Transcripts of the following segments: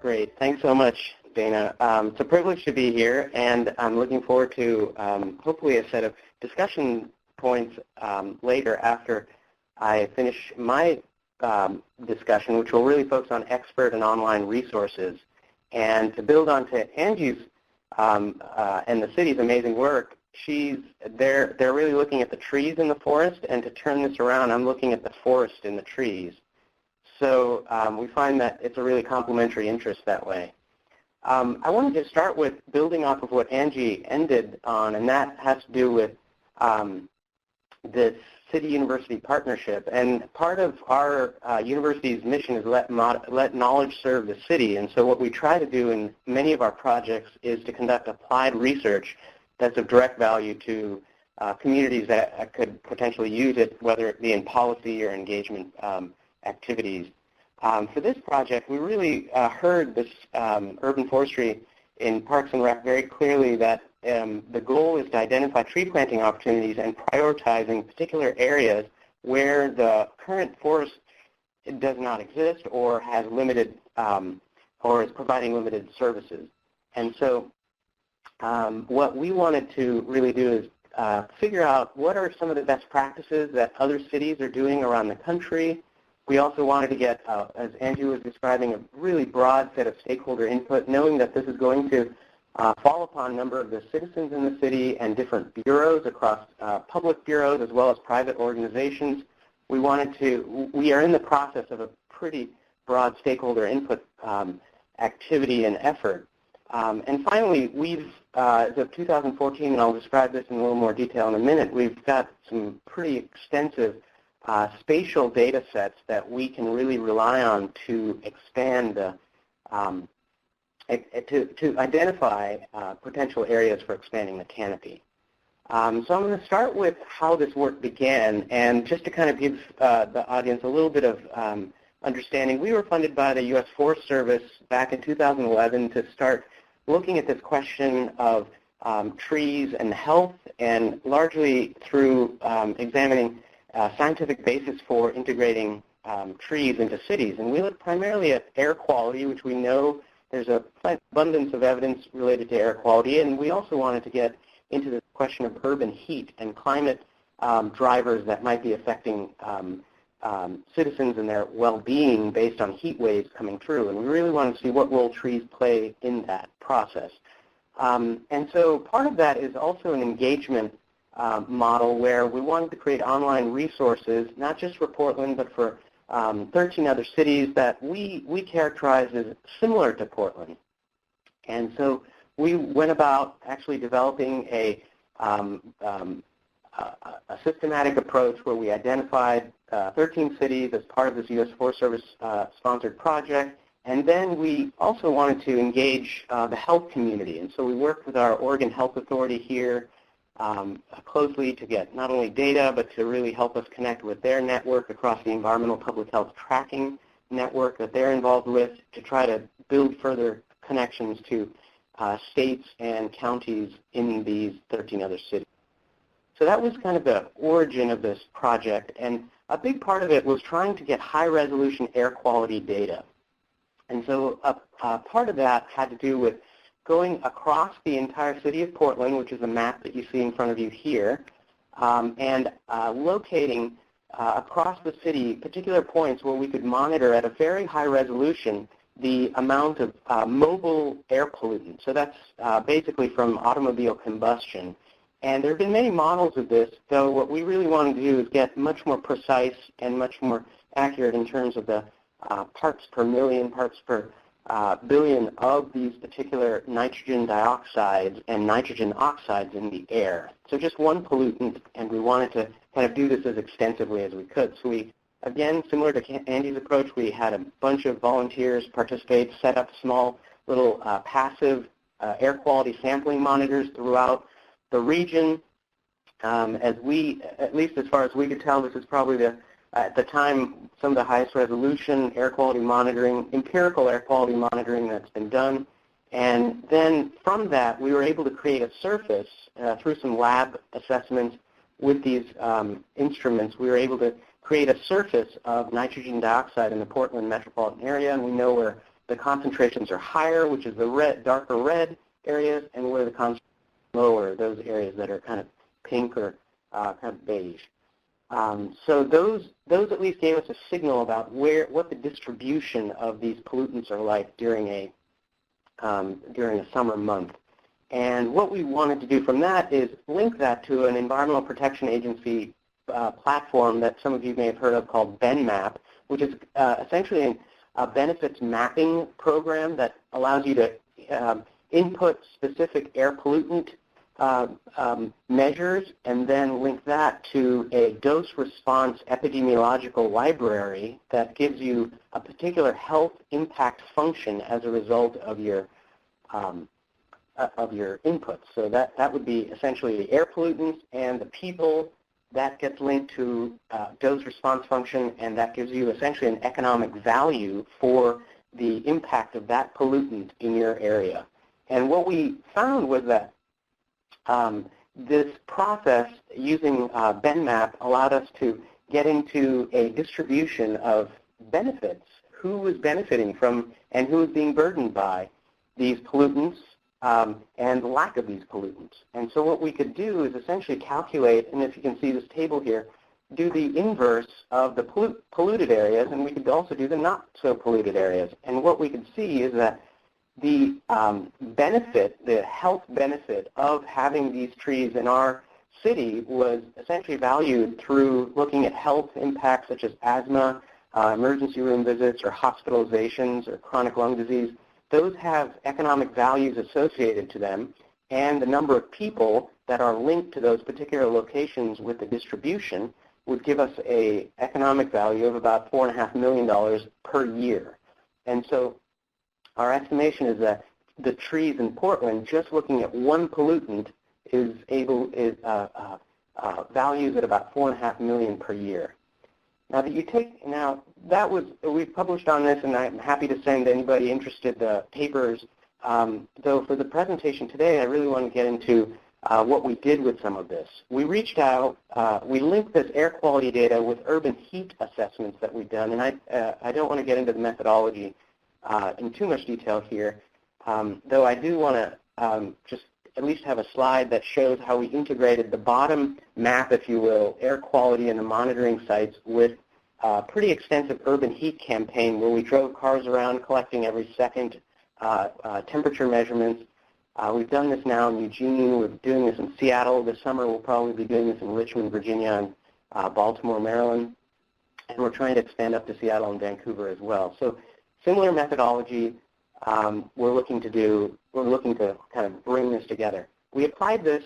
Great. Thanks so much, Dana. It's a privilege to be here, and I'm looking forward to hopefully a set of discussion points later after I finish my discussion, which will really focus on expert and online resources. And to build on to Angie's and the city's amazing work, they're really looking at the trees in the forest, and to turn this around, I'm looking at the forest in the trees. So we find that it's a really complementary interest that way. I wanted to start with building off of what Angie ended on, and that has to do with this city-university partnership. And part of our university's mission is let knowledge serve the city. And so what we try to do in many of our projects is to conduct applied research that's of direct value to communities that could potentially use it, whether it be in policy or engagement activities. For this project, we really heard this urban forestry in Parks and Rec very clearly that the goal is to identify tree planting opportunities and prioritizing particular areas where the current forest does not exist or has limited or is providing limited services. And so what we wanted to really do is figure out what are some of the best practices that other cities are doing around the country. We also wanted to get, as Angie was describing, a really broad set of stakeholder input, knowing that this is going to fall upon a number of the citizens in the city and different bureaus across public bureaus as well as private organizations. We are in the process of a pretty broad stakeholder input activity and effort. And finally, as of 2014, and I'll describe this in a little more detail in a minute, we've got some pretty extensive spatial data sets that we can really rely on to expand to identify potential areas for expanding the canopy. So I'm going to start with how this work began, and just to kind of give the audience a little bit of understanding, we were funded by the U.S. Forest Service back in 2011 to start looking at this question of trees and health, and largely through examining scientific basis for integrating trees into cities. And we look primarily at air quality, which we know there's an abundance of evidence related to air quality, and we also wanted to get into the question of urban heat and climate drivers that might be affecting citizens and their well-being based on heat waves coming through. And we really wanted to see what role trees play in that process. And so part of that is also an engagement model where we wanted to create online resources, not just for Portland, but for 13 other cities that we characterize as similar to Portland. And so we went about actually developing a systematic approach where we identified 13 cities as part of this U.S. Forest Service sponsored project. And then we also wanted to engage the health community. And so we worked with our Oregon Health Authority here closely to get not only data, but to really help us connect with their network across the environmental public health tracking network that they're involved with to try to build further connections to states and counties in these 13 other cities. So that was kind of the origin of this project, and a big part of it was trying to get high-resolution air quality data. And so a part of that had to do with going across the entire city of Portland, which is a map that you see in front of you here, and locating across the city particular points where we could monitor at a very high resolution the amount of mobile air pollutants. So that's basically from automobile combustion. And there have been many models of this, though what we really wanted to do is get much more precise and much more accurate in terms of the parts per million, parts per billion of these particular nitrogen dioxides and nitrogen oxides in the air. So just one pollutant, and we wanted to kind of do this as extensively as we could. So we, again, similar to Andy's approach, we had a bunch of volunteers participate, set up small little passive air quality sampling monitors throughout the region. At least as far as we could tell, this is probably at the time, some of the highest resolution air quality monitoring, empirical air quality monitoring that's been done. And then from that, we were able to create a surface through some lab assessments with these instruments. We were able to create a surface of nitrogen dioxide in the Portland metropolitan area, and we know where the concentrations are higher, which is the red, darker red areas, and where the concentrations are lower, those areas that are kind of pink or kind of beige. So those at least gave us a signal about what the distribution of these pollutants are like during a summer month. And what we wanted to do from that is link that to an Environmental Protection Agency platform that some of you may have heard of called BenMap, which is essentially a benefits mapping program that allows you to input specific air pollutant measures and then link that to a dose response epidemiological library that gives you a particular health impact function as a result of your inputs. So that would be essentially the air pollutants and the people. That gets linked to dose response function, and that gives you essentially an economic value for the impact of that pollutant in your area. And what we found was that this process using BenMap allowed us to get into a distribution of benefits, who was benefiting from and who was being burdened by these pollutants and the lack of these pollutants. And so what we could do is essentially calculate, and if you can see this table here, do the inverse of the polluted areas, and we could also do the not so polluted areas. And what we could see is that the benefit, the health benefit of having these trees in our city was essentially valued through looking at health impacts such as asthma, emergency room visits, or hospitalizations, or chronic lung disease. Those have economic values associated to them, and the number of people that are linked to those particular locations with the distribution would give us an economic value of about $4.5 million per year. And so our estimation is that the trees in Portland, just looking at one pollutant, values at about $4.5 million per year. Now we've published on this, and I'm happy to send anybody interested the papers. Though for the presentation today, I really want to get into what we did with some of this. We reached out, we linked this air quality data with urban heat assessments that we've done, and I don't want to get into the methodology in too much detail here, though I do want to just at least have a slide that shows how we integrated the bottom map, if you will, air quality and the monitoring sites with a pretty extensive urban heat campaign where we drove cars around collecting every second temperature measurements. We've done this now in Eugene. We're doing this in Seattle. This summer we'll probably be doing this in Richmond, Virginia, and Baltimore, Maryland. And we're trying to expand up to Seattle and Vancouver as well. So similar methodology we're looking to kind of bring this together. We applied this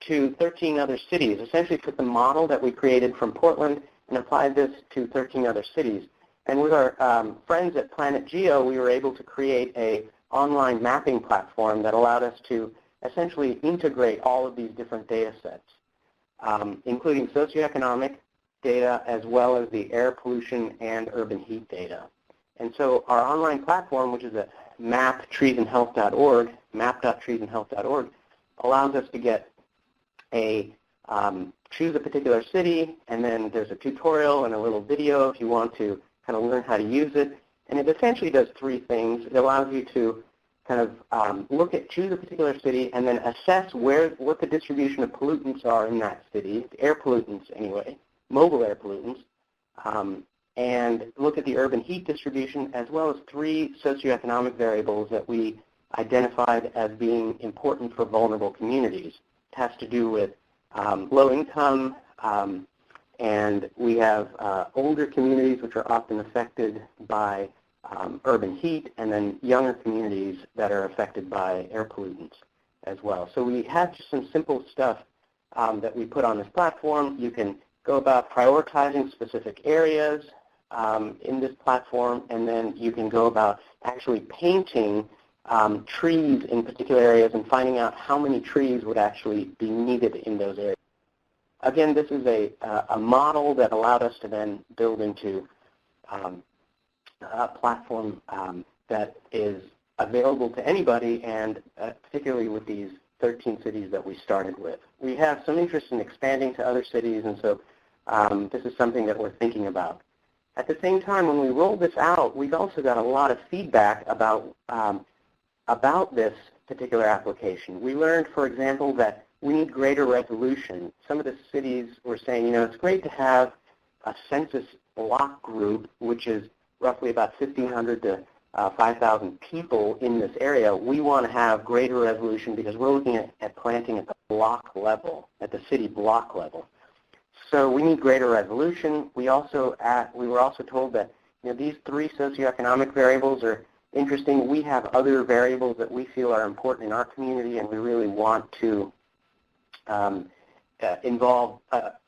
to 13 other cities, essentially took the model that we created from Portland and applied this to 13 other cities. And with our friends at Planet Geo, we were able to create an online mapping platform that allowed us to essentially integrate all of these different data sets, including socioeconomic data as well as the air pollution and urban heat data. And so our online platform, which is at map.treesandhealth.org, map.treesandhealth.org, allows us to get choose a particular city, and then there's a tutorial and a little video if you want to kind of learn how to use it. And it essentially does three things. It allows you to kind of choose a particular city and then assess what the distribution of pollutants are in that city, air pollutants anyway, mobile air pollutants, and look at the urban heat distribution, as well as three socioeconomic variables that we identified as being important for vulnerable communities. It has to do with low income, and we have older communities which are often affected by urban heat, and then younger communities that are affected by air pollutants as well. So we have just some simple stuff that we put on this platform. You can go about prioritizing specific areas in this platform, and then you can go about actually painting trees in particular areas and finding out how many trees would actually be needed in those areas. Again, this is a model that allowed us to then build into a platform that is available to anybody, and particularly with these 13 cities that we started with. We have some interest in expanding to other cities, and so this is something that we're thinking about. At the same time, when we rolled this out, we've also got a lot of feedback about this particular application. We learned, for example, that we need greater resolution. Some of the cities were saying, you know, it's great to have a census block group, which is roughly about 1,500 to 5,000 people in this area. We want to have greater resolution because we're looking at planting at the block level, at the city block level. So we need greater resolution. We were also told that, you know, these three socioeconomic variables are interesting. We have other variables that we feel are important in our community, and we really want to involve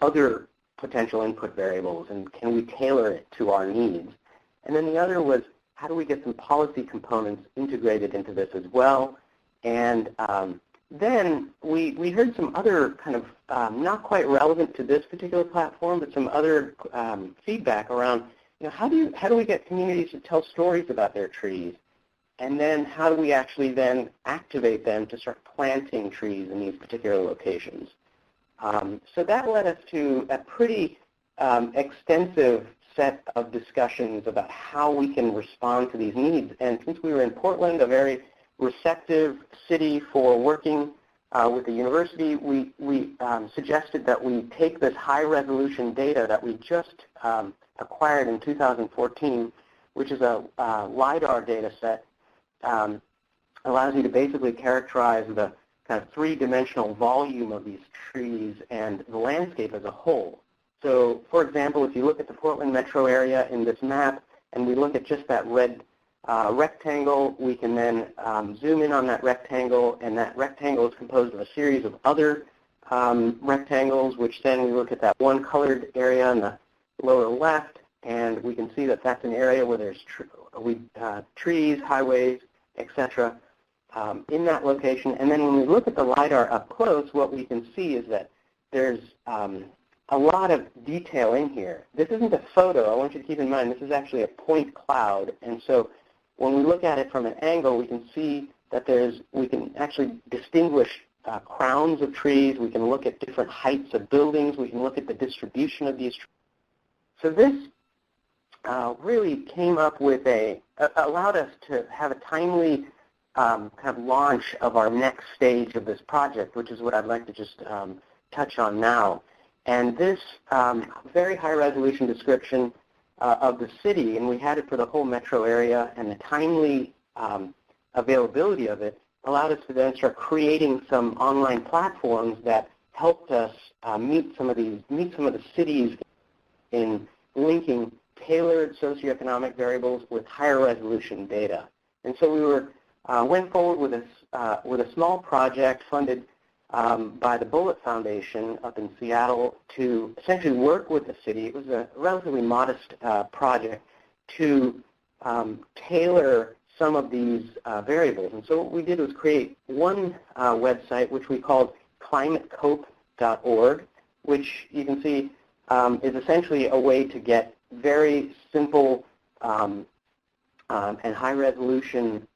other potential input variables, and can we tailor it to our needs? And then the other was, how do we get some policy components integrated into this as well? And then we heard some other kind of not quite relevant to this particular platform, but some other feedback around, you know, how do we get communities to tell stories about their trees? And then how do we actually then activate them to start planting trees in these particular locations? So that led us to a pretty extensive set of discussions about how we can respond to these needs. And since we were in Portland, a very receptive city for working with the university, we suggested that we take this high-resolution data that we just acquired in 2014, which is a LiDAR data set, allows you to basically characterize the kind of three-dimensional volume of these trees and the landscape as a whole. So, for example, if you look at the Portland metro area in this map, and we look at just that red rectangle, we can then zoom in on that rectangle, and that rectangle is composed of a series of other rectangles, which then we look at that one colored area in the lower left, and we can see that that's an area where there's trees, highways, etc. In that location. And then when we look at the LiDAR up close, what we can see is that there's a lot of detail in here. This isn't a photo. I want you to keep in mind this is actually a point cloud. And so when we look at it from an angle, we can see that we can actually distinguish crowns of trees. We can look at different heights of buildings. We can look at the distribution of these trees. So this really came up with allowed us to have a timely kind of launch of our next stage of this project, which is what I'd like to just touch on now. And this very high-resolution description of the city, and we had it for the whole metro area, and the timely availability of it allowed us to then start creating some online platforms that helped us meet some of the cities in linking tailored socioeconomic variables with higher resolution data. And so we went forward with a small project funded by the Bullitt Foundation up in Seattle to essentially work with the city. It was a relatively modest project to tailor some of these variables. And so what we did was create one website, which we called climatecope.org, which you can see is essentially a way to get very simple and high-resolution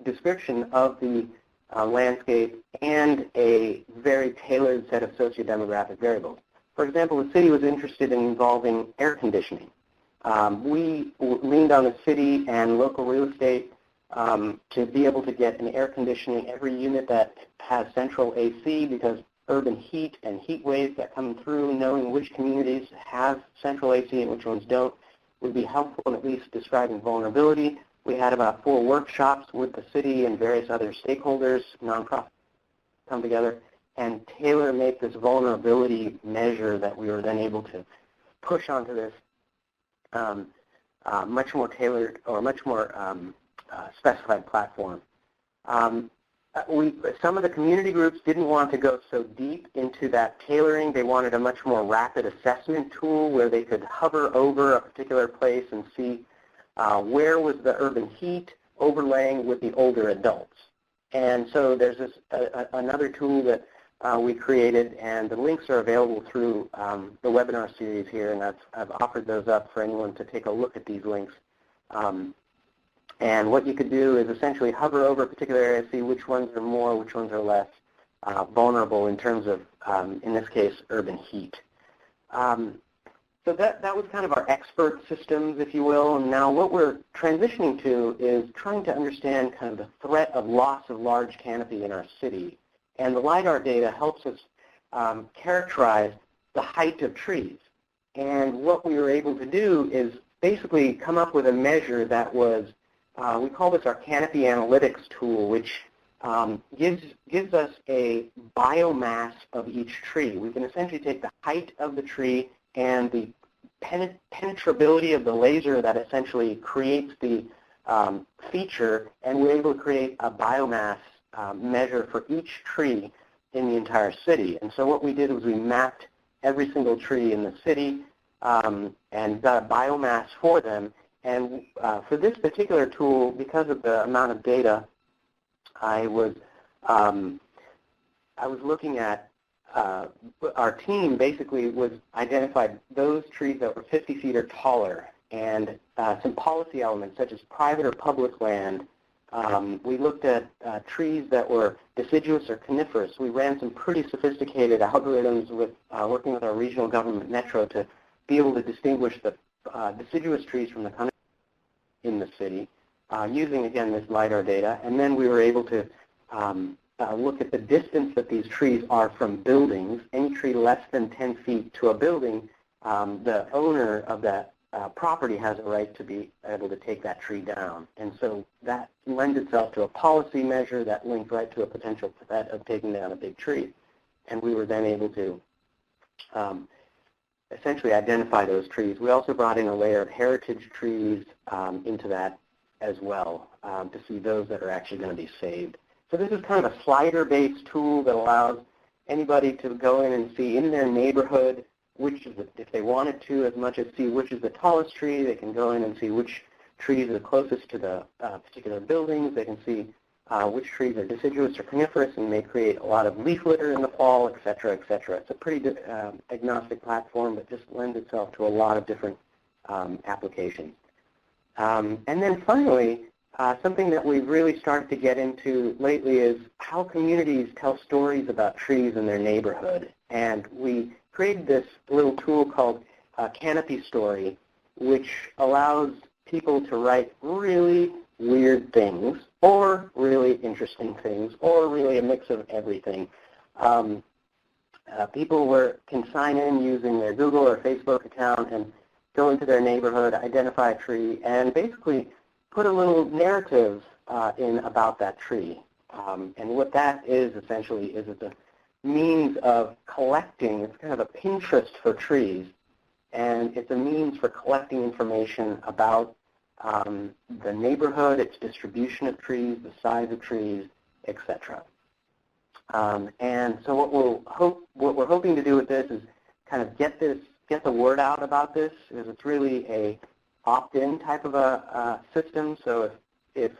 description of the landscape and a very tailored set of socio-demographic variables. For example, the city was interested in involving air conditioning. We leaned on the city and local real estate to be able to get an air conditioning, every unit that has central AC, because urban heat and heat waves that come through, knowing which communities have central AC and which ones don't, would be helpful in at least describing vulnerability. We had about 4 workshops with the city and various other stakeholders, nonprofits, come together and tailor-make this vulnerability measure that we were then able to push onto this much more tailored or much more specified platform. Some of the community groups didn't want to go so deep into that tailoring. They wanted a much more rapid assessment tool where they could hover over a particular place and see where was the urban heat overlaying with the older adults. And so there's this another tool that we created, and the links are available through the webinar series here, and I've offered those up for anyone to take a look at these links. And what you could do is essentially hover over a particular area, see which ones are more, which ones are less vulnerable in terms of, in this case, urban heat. So So that was kind of our expert systems, if you will, and now what we're transitioning to is trying to understand kind of the threat of loss of large canopy in our city. And the LiDAR data helps us characterize the height of trees. And what we were able to do is basically come up with a measure that was, we call this our Canopy analytics tool, which gives us a biomass of each tree. We can essentially take the height of the tree and the penetrability of the laser that essentially creates the feature, and we're able to create a biomass measure for each tree in the entire city. And so what we did was we mapped every single tree in the city and got a biomass for them. And for this particular tool, because of the amount of data, I was looking at our team basically was identified those trees that were 50 feet or taller, and some policy elements such as private or public land. We looked at trees that were deciduous or coniferous. We ran some pretty sophisticated algorithms with working with our regional government metro to be able to distinguish the deciduous trees from the coniferous in the city using, again, this LiDAR data. And then we were able to look at the distance that these trees are from buildings. Any tree less than 10 feet to a building, the owner of that property has a right to be able to take that tree down. And so that lends itself to a policy measure that linked right to a potential threat of taking down a big tree. And we were then able to essentially identify those trees. We also brought in a layer of heritage trees into that as well to see those that are actually going to be saved. So this is kind of a slider-based tool that allows anybody to go in and see in their neighborhood which is, if they wanted to, as much as see which is the tallest tree. They can go in and see which trees are the closest to the particular buildings. They can see which trees are deciduous or coniferous and may create a lot of leaf litter in the fall, et cetera, et cetera. It's a pretty agnostic platform, but just lends itself to a lot of different applications. And then finally, something that we've really started to get into lately is how communities tell stories about trees in their neighborhood. And we created this little tool called Canopy Story, which allows people to write really weird things, or really interesting things, or really a mix of everything. People can sign in using their Google or Facebook account and go into their neighborhood, identify a tree, and basically put a little narrative in about that tree. And what that is essentially is it's a means of collecting, it's kind of a Pinterest for trees, and it's a means for collecting information about the neighborhood, its distribution of trees, the size of trees, etc. And so what we're hoping to do with this is kind of get the word out about this, because it's really a opt-in type of a system. So if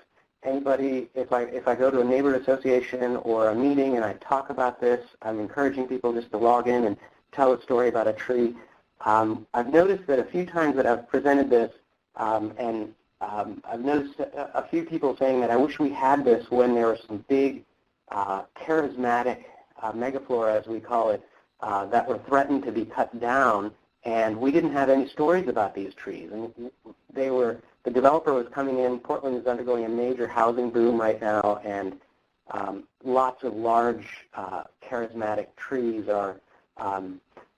I go to a neighborhood association or a meeting and I talk about this, I'm encouraging people just to log in and tell a story about a tree. I've noticed that a few times that I've presented this, and I've noticed a few people saying that I wish we had this when there were some big, charismatic megaflora, as we call it, that were threatened to be cut down, and we didn't have any stories about these trees. And the developer was coming in. Portland is undergoing a major housing boom right now, and lots of large, charismatic trees are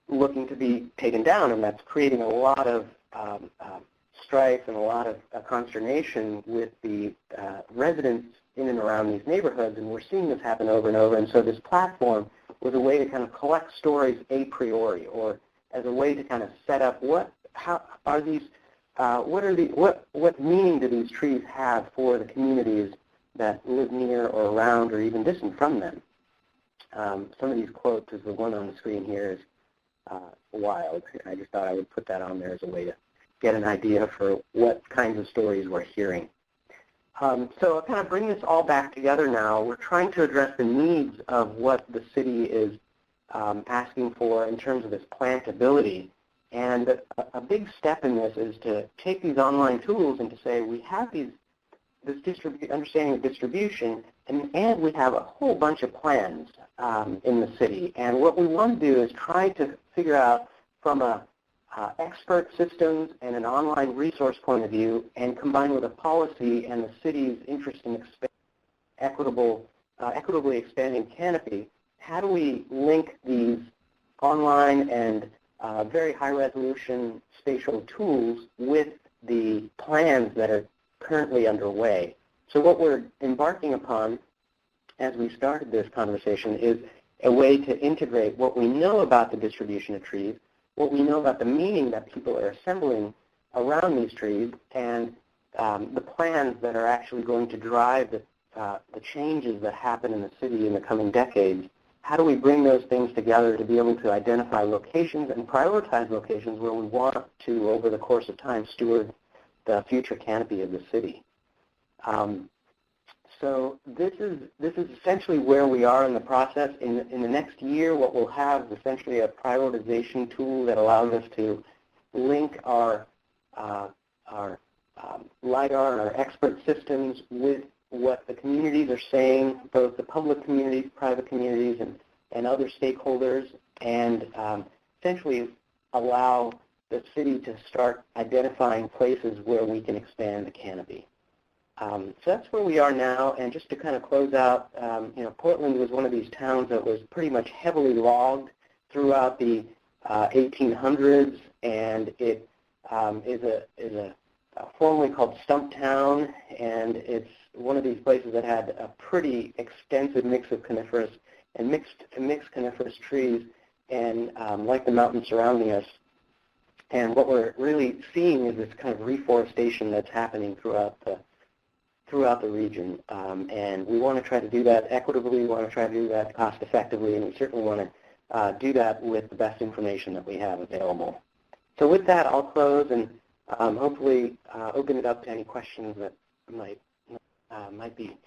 looking to be taken down, and that's creating a lot of strife and a lot of consternation with the residents in and around these neighborhoods, and we're seeing this happen over and over. And so this platform was a way to kind of collect stories a priori, or as a way to kind of set up what meaning do these trees have for the communities that live near or around or even distant from them. Some of these quotes, as the one on the screen here, is wild. I just thought I would put that on there as a way to get an idea for what kinds of stories we're hearing. So I'll kind of bring this all back together now. We're trying to address the needs of what the city is asking for in terms of its plantability. And a big step in this is to take these online tools and to say we have this understanding of distribution, and we have a whole bunch of plans in the city. And what we want to do is try to figure out from a expert systems and an online resource point of view, and combined with a policy and the city's interest in equitably expanding Canopy, how do we link these online and very high-resolution spatial tools with the plans that are currently underway? So what we're embarking upon as we started this conversation is a way to integrate what we know about the distribution of trees, what we know about the meaning that people are assembling around these trees, and the plans that are actually going to drive the changes that happen in the city in the coming decades. How do we bring those things together to be able to identify locations and prioritize locations where we want to, over the course of time, steward the future canopy of the city? So this is essentially where we are in the process. In the next year, what we'll have is essentially a prioritization tool that allows us to link our LiDAR and our expert systems with what the communities are saying, both the public communities, private communities, and other stakeholders, and essentially allow the city to start identifying places where we can expand the canopy. So that's where we are now, and just to kind of close out, Portland was one of these towns that was pretty much heavily logged throughout the 1800s, and it is a formerly called Stump Town, and it's one of these places that had a pretty extensive mix of coniferous and mixed coniferous trees, and like the mountains surrounding us. And what we're really seeing is this kind of reforestation that's happening throughout the region, and we want to try to do that equitably, we want to try to do that cost effectively, and we certainly want to do that with the best information that we have available. So with that, I'll close and hopefully open it up to any questions that might be